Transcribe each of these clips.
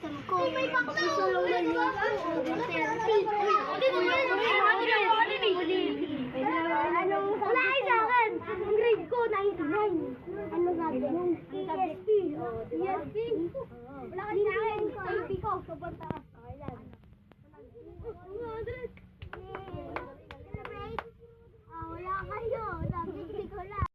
Sabi ko, magsusulungan mo ako. Wala kayo sa akin. Ang grade ko, 99. Ano sabi mo? ESP. ESP? Wala kayo sa akin. ESP ko, sobrang taas. Kailan? Wala kayo. Sabi ko lang.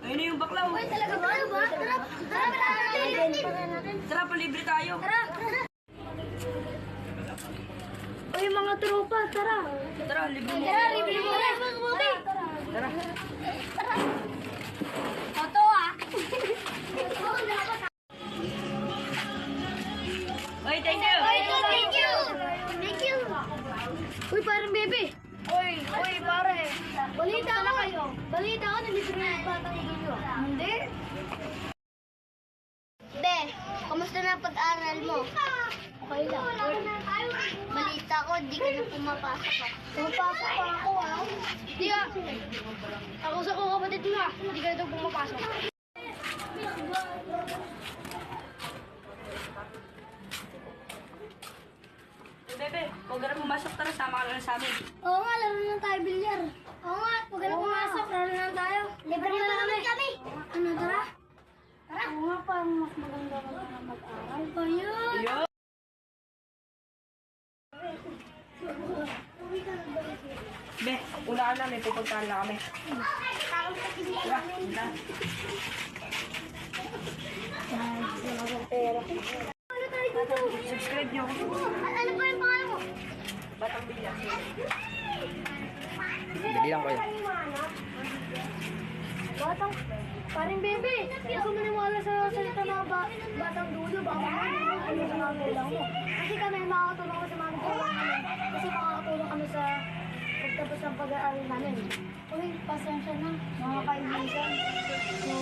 Ayun na yung baklaw. Uy, talaga ba? Tara, Tara, palibre tayo. uy, mga tropa, tara. Tara, libre mo. Tara, libre mo na. Tara. Toto ah. Oy, thank you. Thank you. Thank you. Uy, parang bebe. Uy, pare. Balita na kayo. Balita ko, nandito na yung batang ilo. Hindi. Be, kamusta na pag-aral mo? Okay lang. Balita ko, di ka na pumapasok pa. Pumapasok pa ako ah. Di ah. Ako sa ko kapatid mo ah. Di ka na daw pumapasok. Bebe, huwag ka na pumasok. Tara, sama ka lang sa amin. Oo nga, laro na tayo bilyar. Oo nga, huwag ka na pumasok, laro na tayo. Libre na lang kami. Ano, tara? Tara. Oo nga, parang mas maganda mag-aral. Ayun. Yo. Be, una ka na. May pupuntahan na kami. Tara, una. Ano tayo dito? Subscribe niyo ako. Ano ba yung pangalan mo? Batang Bilya. Dali lang kayo. Batang, paring bebe, hindi ako maniwala sa salita na batang dulo, baka ano sa mga gulang mo. Kasi kami makakatulong ko sa mga gulang namin. Kasi makakatulong kami sa pagtapos ng pag-aaral namin. Uy, pasensya na, mga kaibigan. So,